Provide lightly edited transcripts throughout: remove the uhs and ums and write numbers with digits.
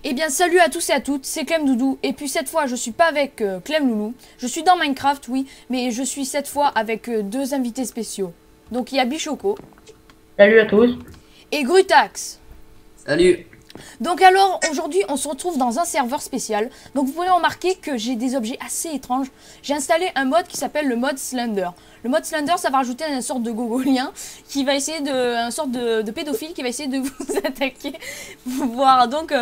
Eh bien salut à tous et à toutes, c'est Clem Doudou et puis cette fois je suis pas avec Clem Loulou, je suis dans Minecraft oui, mais je suis cette fois avec deux invités spéciaux. Donc il y a Bichoco. Salut à tous. Et Grutax. Salut. Donc alors aujourd'hui on se retrouve dans un serveur spécial. Donc vous pouvez remarquer que j'ai des objets assez étranges. J'ai installé un mode qui s'appelle le mode Slender. Le mode Slender ça va rajouter une sorte de gogolien qui va essayer un sorte de pédophile qui va essayer de vous attaquer. Voir donc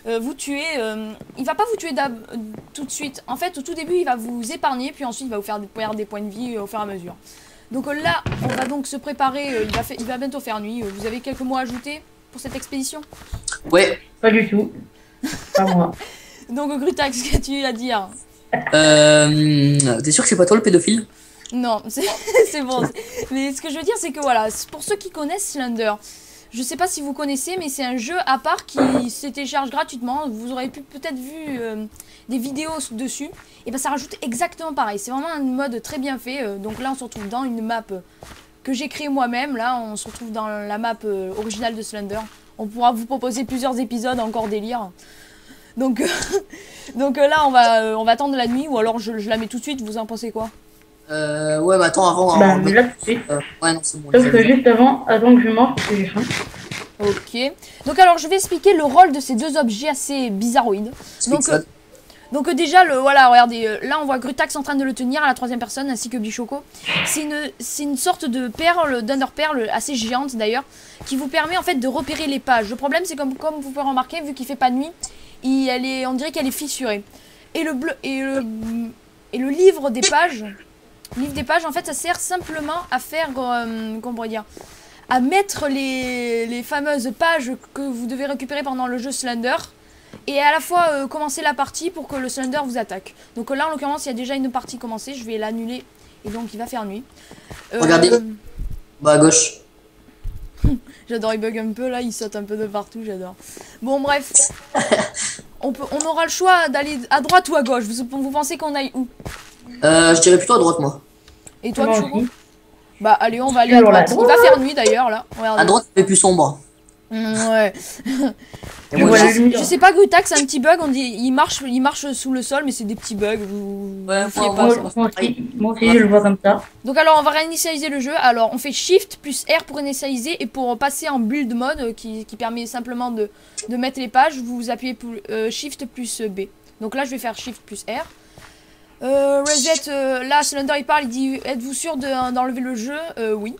vous tuer. Il va pas vous tuer tout de suite. En fait au tout début il va vous épargner puis ensuite il va vous faire perdre des points de vie au fur et à mesure. Donc là on va donc se préparer. Il va bientôt faire nuit. Vous avez quelques mots à ajouter pour cette expédition? Ouais. Pas du tout. Pas moi. Donc Grutax, qu'as-tu à dire? T'es sûr que c'est pas toi le pédophile? Non, c'est bon. Mais ce que je veux dire, c'est que voilà, pour ceux qui connaissent Slender, je sais pas si vous connaissez, mais c'est un jeu à part qui se télécharge gratuitement. Vous aurez peut-être vu des vidéos dessus. Et ben ça rajoute exactement pareil. C'est vraiment un mode très bien fait. Donc là, on se retrouve dans une map que j'ai créée moi-même. Là, on se retrouve dans la map originale de Slender. On pourra vous proposer plusieurs épisodes encore délire. Donc là, on va attendre la nuit ou alors je la mets tout de suite. Vous en pensez quoi? Ouais, bah attends, avant. Bah, là tout de suite. Ouais, non, c'est bon. Sauf que juste avant que je mange, parce que j'ai faim. Ok. Donc alors, je vais expliquer le rôle de ces deux objets assez bizarroïdes. Donc déjà, voilà, regardez, là on voit Grutax en train de le tenir à la troisième personne, ainsi que Bichoco. C'est une sorte de perle, d'underperle assez géante d'ailleurs, qui vous permet en fait de repérer les pages. Le problème c'est comme vous pouvez remarquer, vu qu'il fait pas de nuit, on dirait qu'elle est fissurée. Et le livre des pages, en fait ça sert simplement à faire, comment on pourrait dire, à mettre les fameuses pages que vous devez récupérer pendant le jeu Slender. Et à la fois commencer la partie pour que le Slender vous attaque. Donc là en l'occurrence il y a déjà une partie commencée, je vais l'annuler et donc il va faire nuit. Regardez, bah à gauche. J'adore, il bug un peu là, il saute un peu de partout, j'adore. Bon bref, on aura le choix d'aller à droite ou à gauche, vous pensez qu'on aille où? Je dirais plutôt à droite moi. Et toi Bichoco? Bah allez, on va aller à droite, il va faire nuit d'ailleurs là. Regardez. À droite c'est plus sombre. Ouais. Je sais pas, Grutax, c'est un petit bug, on dit il marche sous le sol, mais c'est des petits bugs, vous fiez pas. Moi aussi je le vois comme ça. Donc alors on va réinitialiser le jeu. Alors on fait Shift plus R pour initialiser et pour passer en build mode qui permet simplement de mettre les pages, vous appuyez Shift plus B. Donc là je vais faire Shift plus R. Reset, là Slender il parle, il dit êtes-vous sûr d'enlever le jeu? Oui.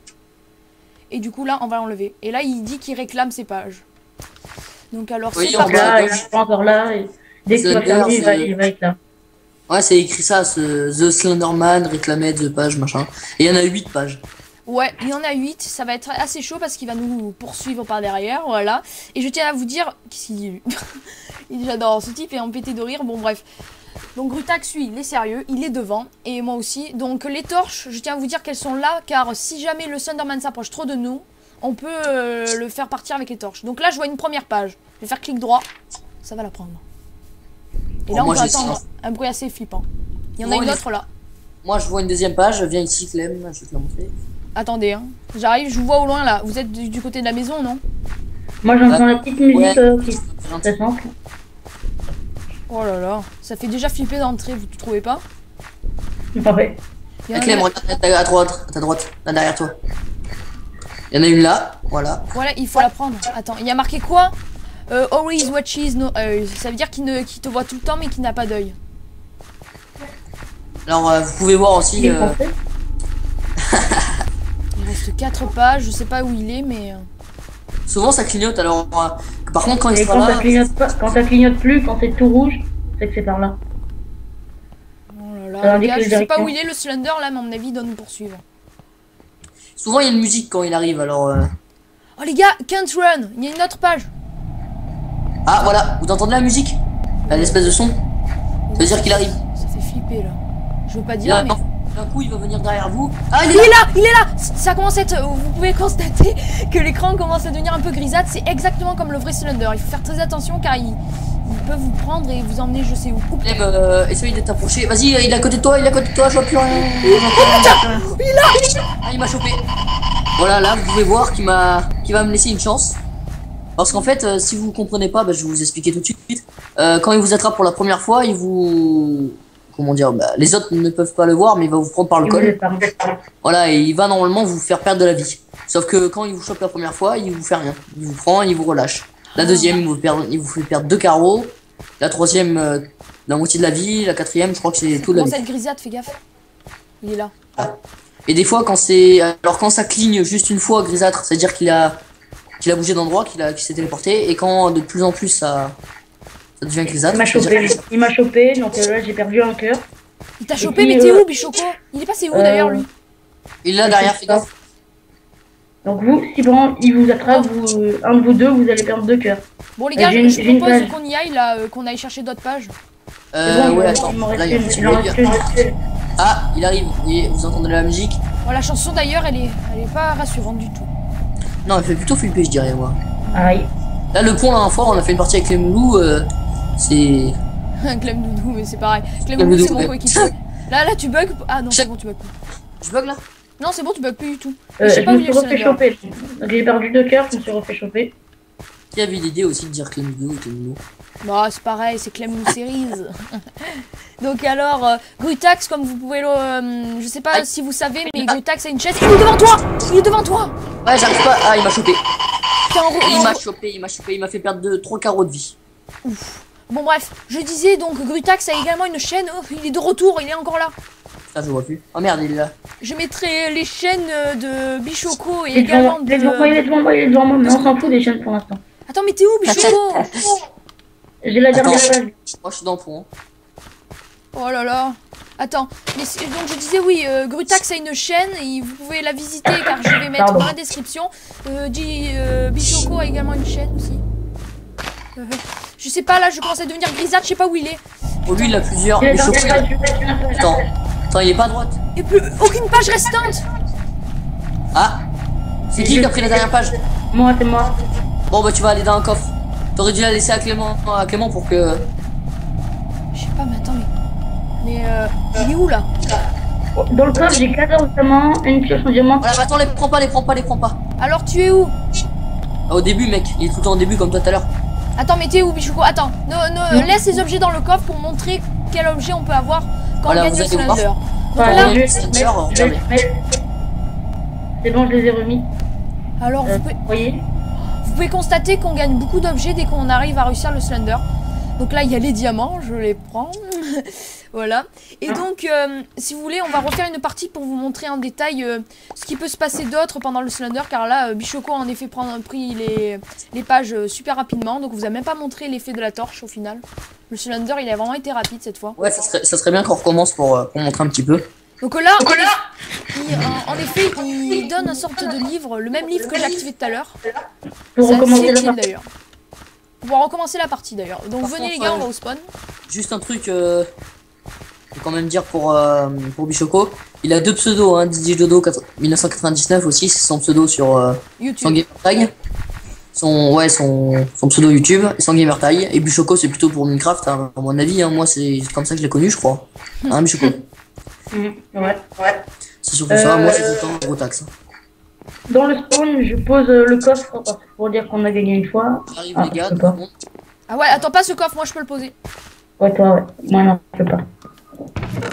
Et du coup là on va l'enlever. Et là il dit qu'il réclame ses pages. Donc alors oui, c'est parti. Là, il est pas encore là. Et dès que tu vas terminer, il va être là. Ouais, c'est écrit ça, The Slenderman, réclamait de pages, machin. Et il y en a 8 pages. Ouais, il y en a 8, ça va être assez chaud parce qu'il va nous poursuivre par derrière, voilà. Et je tiens à vous dire, qu'est-ce qu'il dit? J'adore, ce type est empêté de rire, bon bref. Donc Grutax, lui, il est sérieux, il est devant, et moi aussi. Donc les torches, je tiens à vous dire qu'elles sont là, car si jamais le Slenderman s'approche trop de nous, on peut le faire partir avec les torches. Donc là, je vois une première page. Je vais faire clic droit, ça va la prendre. Et là, on va attendre un bruit assez flippant. Il y en a une autre là. Moi, je vois une deuxième page, viens ici Clem, je vais te la montrer. Attendez, hein. J'arrive, je vous vois au loin là. Vous êtes du côté de la maison, non? Moi, j'entends la petite musique qui est très simple. Oh là là, ça fait déjà flipper d'entrée, vous ne trouvez pas? Ouais. Clem, regarde à ta droite, là derrière toi. Il y en a une là, voilà. Voilà, il faut la prendre. Attends, il y a marqué quoi? Always watches no eyes. Ça veut dire qu'il te voit tout le temps mais qu'il n'a pas d'œil. Alors, vous pouvez voir aussi. Il reste 4 pages, je sais pas où il est, mais. Souvent ça clignote, alors. Par contre, quand il sera là. Quand ça clignote plus, quand c'est tout rouge, c'est que c'est par là. Oh là là, gars, je sais pas où il est le Slender là, mais à mon avis, il doit nous poursuivre. Souvent il y a une musique quand il arrive, alors. Oh les gars, can't run! Il y a une autre page. Ah voilà, vous entendez la musique? L'espèce de son. Ça veut dire qu'il arrive. Ça fait flipper là. Je veux pas dire, là, mais. D'un coup, il va venir derrière vous. Ah, il est là! Ça commence à être. Vous pouvez constater que l'écran commence à devenir un peu grisâtre. C'est exactement comme le vrai Slender. Il faut faire très attention car il peut vous prendre et vous emmener je sais où. Essaye d'être approché. Vas-y, il est à côté de toi, je vois plus rien. Ah, il m'a chopé. Voilà, là, vous pouvez voir qu'il va me laisser une chance. Parce qu'en fait, si vous comprenez pas, bah, je vais vous expliquer tout de suite. Quand il vous attrape pour la première fois, il vous... Comment dire, bah, les autres ne peuvent pas le voir, mais il va vous prendre par le col. Voilà, et il va normalement vous faire perdre de la vie. Sauf que quand il vous chope la première fois, il vous fait rien. Il vous prend, il vous relâche. La deuxième, il vous fait perdre 2 carreaux. La troisième, la moitié de la vie. La quatrième, je crois que c'est tout la vie. Cette grisade, fais gaffe. Il est là. Et des fois, quand c'est... Alors quand ça cligne juste une fois, grisâtre, c'est-à-dire qu'il a bougé d'endroit, qu'il s'est téléporté. Et quand de plus en plus ça devient grisâtre. Il m'a chopé, donc là j'ai perdu un cœur. Il t'a chopé, mais t'es où, Bichoco? Il est passé où d'ailleurs, lui? Il est là derrière, fais gaffe. Donc vous, si bon, il vous attrape, un de vous deux, vous allez perdre 2 cœurs. Bon les gars, je propose qu'on y aille là, qu'on aille chercher d'autres pages. Ouais, attends, là il y a un petit bug. Ah, il arrive, vous entendez la musique? Bon, la chanson d'ailleurs, elle est pas rassurante du tout. Non, elle fait plutôt flipper, je dirais, moi. Aïe. Là, le pont, là, fort, on a fait une partie avec les moulous, c'est... Clem Doudou, mais c'est pareil. Clem Doudou, c'est mon coéquipier. Là, tu bugs. Ah non, c'est bon, tu bugs plus. Je bug là? Non, c'est bon, tu bugs plus du tout. Je me suis refait choper. J'ai perdu 2 cœurs, je me suis refait choper. Qui a eu l'idée aussi de dire Clem Doudou et Clem Doudou? Bah, c'est pareil, c'est Clem Doudou Series. Donc, alors, Grutax, comme vous pouvez le. Je sais pas si vous savez, mais Grutax a une chaise. Il est devant toi! Il est devant toi! Ouais, j'arrive pas. Ah, il m'a chopé. Il m'a chopé, il m'a fait perdre 3 carreaux de vie. Ouf. Bon bref, je disais donc Grutax a également une chaîne. Oh, il est de retour, il est encore là. Ça je vois plus. Oh merde, il est là. Je mettrai les chaînes de Bichoco et Il est également de... Il est devant moi, mais on s'en fout des chaînes pour l'instant. Attends, mais t'es où, Bichoco? J'ai la dernière page. Moi je suis dans le pont. Oh là là. Attends, mais donc je disais oui, Grutax a une chaîne et vous pouvez la visiter car je vais mettre dans la description. Bichoco a également une chaîne aussi. Je sais pas, là je commence à devenir grisâtre, je sais pas où il est. Oh lui il a plusieurs. Attends, il est pas à droite. Et plus aucune page restante. Ah, c'est qui a pris la dernière page? Moi, c'est moi. Bon bah tu vas aller dans un coffre. T'aurais dû la laisser à Clément pour que... Je sais pas, mais attends, mais il est où là? Dans le coffre j'ai 14 diamants, une pioche en diamant. Voilà, attends, les prends pas. Alors tu es où? Au début mec, il est tout le temps au début comme toi tout à l'heure. Attends, mais t'es où, Bichoco? Attends, laisse les objets dans le coffre pour montrer quel objet on peut avoir quand on gagne le Slender. Donc là, c'est bon, je les ai remis. Alors vous pouvez constater qu'on gagne beaucoup d'objets dès qu'on arrive à réussir le Slender. Donc là, il y a les diamants, je les prends. Voilà. Et donc, si vous voulez, on va refaire une partie pour vous montrer en détail ce qui peut se passer d'autre pendant le Slender. Car là, Bichoco a en effet pris les pages super rapidement. Donc, vous a même pas montré l'effet de la torche au final. Le Slender, il a vraiment été rapide cette fois. Ouais, ça serait bien qu'on recommence pour montrer un petit peu. Donc là, en effet, il donne une sorte de livre, le même livre que j'ai activé tout à l'heure. Pour recommencer la partie d'ailleurs. Pour recommencer la partie d'ailleurs. Donc venez les gars, on va au spawn. Juste un truc, faut quand même dire pour Bichoco, il a 2 pseudos, hein, Didier Dodo 1999 aussi, c'est son pseudo sur YouTube. Son gamertag. Son pseudo YouTube et son gamertag. Et Bichoco c'est plutôt pour Minecraft, hein, à mon avis, hein, moi c'est comme ça que je l'ai connu, je crois. Hein, Bichoco? Ouais. C'est surtout ça, moi c'est tout le temps Grutax. Dans le spawn, je pose le coffre pour dire qu'on a gagné une fois. J'arrive les gars, tout le monde. Ah ouais, attends pas ce coffre, moi je peux le poser. Ouais, toi, ouais. Moi non, je peux pas.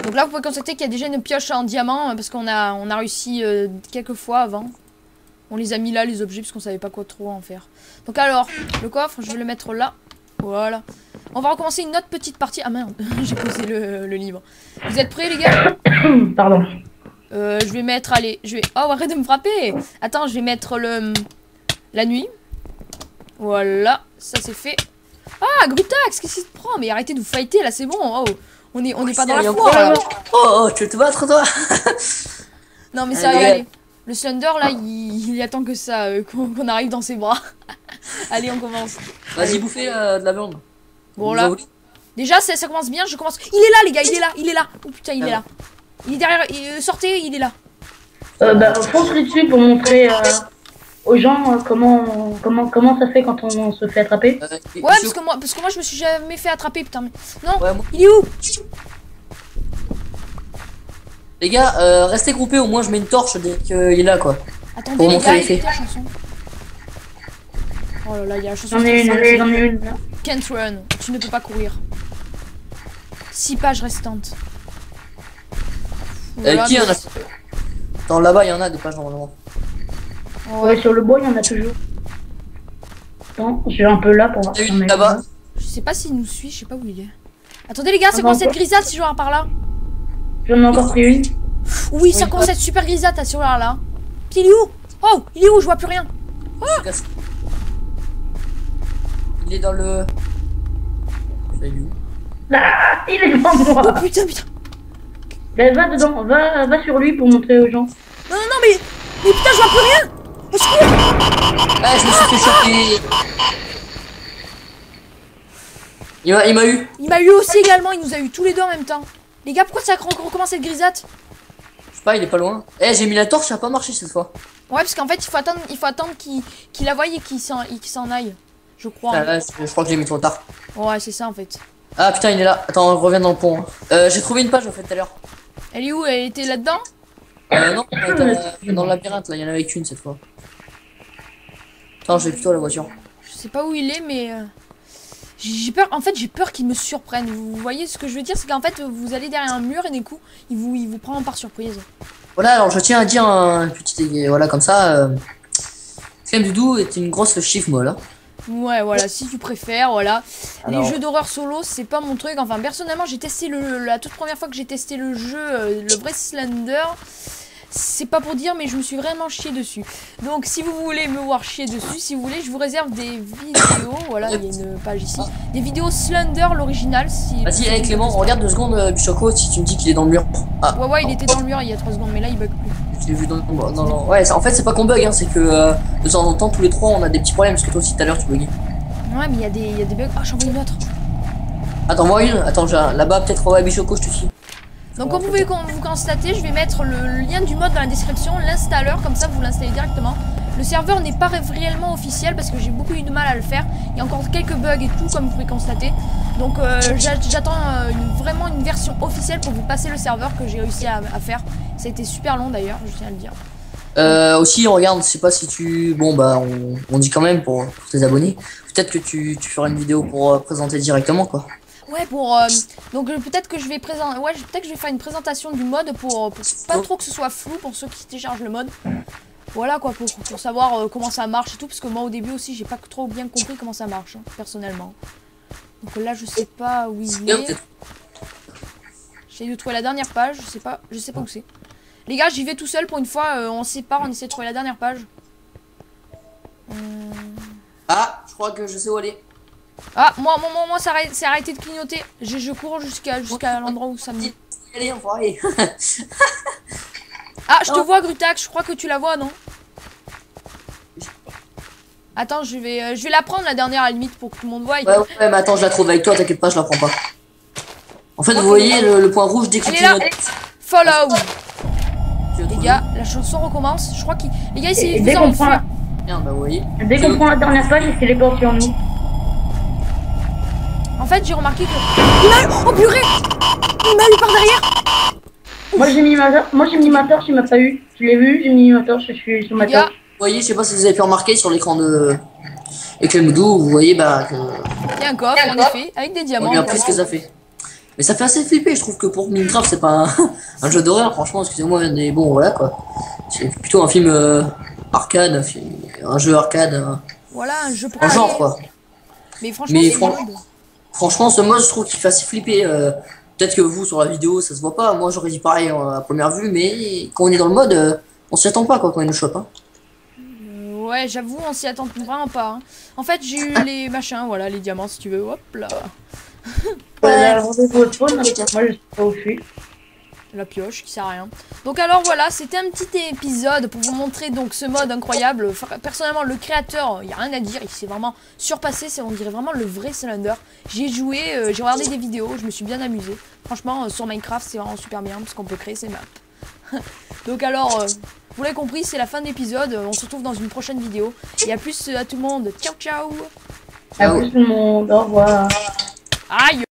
Donc là, vous pouvez constater qu'il y a déjà une pioche en diamant parce qu'on a réussi quelques fois avant. On les a mis là, les objets, parce qu'on savait pas quoi trop en faire. Donc alors, le coffre, je vais le mettre là. Voilà. On va recommencer une autre petite partie. Ah merde, j'ai posé le livre. Vous êtes prêts les gars? Pardon. Je vais mettre, allez, je vais... Oh, arrête de me frapper. Attends, je vais mettre la nuit. Voilà, ça c'est fait. Ah, Grutax, qu'est-ce qu'il te prend? Mais arrêtez de vous fighter, là, c'est bon. Oh, on est pas dans la foire, là. Oh, tu veux te battre, toi? Non, mais ça, allez. Le Slender, là, il attend que ça, qu'on arrive dans ses bras. Allez, on commence. Vas-y, bouffez de la viande. Bon, là. Déjà, ça commence bien, je commence... Il est là, les gars, il est là. Oh, putain, il est là. Il est derrière, sortez, il est là. Bah, fonce dessus pour montrer aux gens comment ça fait quand on se fait attraper. Ouais, parce que moi je me suis jamais fait attraper, putain. Mais... Non, ouais, il est où? Les gars, restez groupés, au moins je mets une torche dès qu'il est là, quoi. Attendez, les gars, écoutez la chanson. Oh là là, il y a la chanson. J'en ai une. Can't run. Tu ne peux pas courir. 6 pages restantes. Voilà, Qui en a? Attends, là-bas, il y en a des pages normalement. Ouais, sur le bois, il y en a toujours. Attends, je vais un peu là pour voir. Si là-bas. Je sais pas s'il nous suit, je sais pas où il est. Attendez les gars, c'est quoi cette grisade si je vois par là? J'en ai encore pris une. Oui, ça commence à être super grisade sur là. Puis il est où? Oh, il est où? Je vois plus rien. Oh, il est dans le... Il est où? Ah, il est devant moi. Oh putain. Ben, va dedans, va sur lui pour montrer aux gens. Non, mais putain, je vois plus rien. Au secours. Ah, je me suis fait choper. Il m'a eu. Il m'a eu aussi également, il nous a eu tous les deux en même temps. Les gars, pourquoi ça recommence cette grisate? Je sais pas, il est pas loin. Eh, j'ai mis la torche, ça a pas marché cette fois. Ouais, parce qu'en fait, il faut attendre qu'il la voie et qu'il s'en aille. Je crois. Ah, ouais, je crois que j'ai mis trop tard. Ouais, c'est ça en fait. Ah putain, il est là. Attends, reviens dans le pont. J'ai trouvé une page en fait tout à l'heure. Elle est où? Elle était là-dedans? Non, dans le labyrinthe là, il y en avait qu'une cette fois. Attends, j'ai plutôt la voiture. Je sais pas où il est, mais j'ai peur. En fait, j'ai peur qu'il me surprenne. Vous voyez ce que je veux dire? C'est qu'en fait, vous allez derrière un mur et des coups, il vous prend par surprise. Voilà, alors je tiens à dire un petit. Voilà, comme ça. Flemme du Doux est une grosse chiffre molle. Hein. Ouais, voilà, si tu préfères, voilà. Alors... Les jeux d'horreur solo, c'est pas mon truc. Enfin, personnellement, j'ai testé la toute première fois que j'ai testé le jeu, le vrai Slender. C'est pas pour dire, mais je me suis vraiment chié dessus. Donc, si vous voulez me voir chier dessus, si vous voulez, je vous réserve des vidéos. Voilà, il y a une page ici. Des vidéos Slender, l'original. Si vas-y, hey, Clément, regarde 2 secondes, Bichoco, si tu me dis qu'il est dans le mur. Ah. Ouais, il était dans le mur il y a 3 secondes, mais là, il bug plus. Je l'ai vu dans le... Ouais, en fait, c'est pas qu'on bug, hein, c'est que de temps en temps, tous les trois, on a des petits problèmes, parce que toi aussi, tout à l'heure, tu buguais. Ouais, mais il y a des bugs. Ah, j'en vois une autre. Attends, moi une. Attends, là-bas, peut-être, ouais, Bichoco, je te suis. Donc comme vous pouvez vous constater, je vais mettre le lien du mode dans la description, l'installeur, comme ça vous l'installez directement. Le serveur n'est pas réellement officiel parce que j'ai beaucoup eu de mal à le faire. Il y a encore quelques bugs et tout comme vous pouvez constater. Donc j'attends vraiment une version officielle pour vous passer le serveur que j'ai réussi à faire. Ça a été super long d'ailleurs, je tiens à le dire. Aussi, regarde, je sais pas si tu... Bon, bah, on dit quand même pour tes abonnés. Peut-être que tu feras une vidéo pour présenter directement, quoi. Ouais, donc peut-être que je vais faire une présentation du mode pour pas trop que ce soit flou pour ceux qui téléchargent le mode. Voilà quoi, pour savoir comment ça marche et tout, parce que moi au début aussi j'ai pas trop bien compris comment ça marche, hein, personnellement. Donc là je sais pas où il est. J'essaie de trouver la dernière page, je sais pas où c'est. Les gars, j'y vais tout seul pour une fois, on se sépare, on essaie de trouver la dernière page. Ah, je crois que je sais où aller. Ah, moi ça s'est arrêté de clignoter. Je cours jusqu'à l'endroit où ça me dit. Allez, on va aller. Ah, je te vois, Grutax, je crois que tu la vois, non? Attends, je vais la prendre la dernière à la limite pour que tout le monde voie. Ouais, mais attends, je la trouve avec toi, t'inquiète pas, je la prends pas. En fait, vous voyez le point rouge dès qu'il clignote. Follow. Les gars, la chanson recommence. Je crois qu'il. Les gars, essayez de vous faire. Bien, bah, vous voyez. Dès qu'on prend la dernière page, il se téléporte sur nous. En fait, j'ai remarqué que... Il m'a eu... Oh purée! Il m'a eu par derrière! Moi j'ai mis ma torche, il m'a pas eu. Je l'ai vu, j'ai mis ma torche, je suis sur ma torche. Vous voyez, je sais pas si vous avez pu remarquer sur l'écran de Eclemoudou, vous voyez, bah... Il y a un coffre, en effet, avec des diamants. Regarde ce que ça fait. Mais ça fait assez flipper, je trouve que pour Minecraft, c'est pas un jeu d'horreur, franchement, excusez-moi, mais bon, voilà, quoi. C'est plutôt un film arcade, un jeu arcade. Voilà, un jeu pour... Un genre, quoi. Mais franchement, franchement, ce mode, je trouve qu'il fait assez flipper. Peut-être que vous, sur la vidéo, ça se voit pas. Moi, j'aurais dit pareil à première vue, mais quand on est dans le mode, on s'y attend pas, quoi, quand il nous chope. Hein. Ouais, j'avoue, on s'y attend vraiment pas. Hein. En fait, j'ai eu les machins, voilà, les diamants, si tu veux. Hop là. Moi, je sais pas où je suis. La pioche qui sert à rien. Donc alors voilà, c'était un petit épisode pour vous montrer donc ce mode incroyable. Personnellement, le créateur, il n'y a rien à dire, il s'est vraiment surpassé, on dirait vraiment le vrai Slender. J'ai joué, j'ai regardé des vidéos, je me suis bien amusé. Franchement, sur Minecraft, c'est vraiment super bien parce qu'on peut créer ses maps. Donc alors, vous l'avez compris, c'est la fin de l'épisode. On se retrouve dans une prochaine vidéo. Et à plus à tout le monde. Ciao ciao. À plus tout le monde, au revoir. Aïe.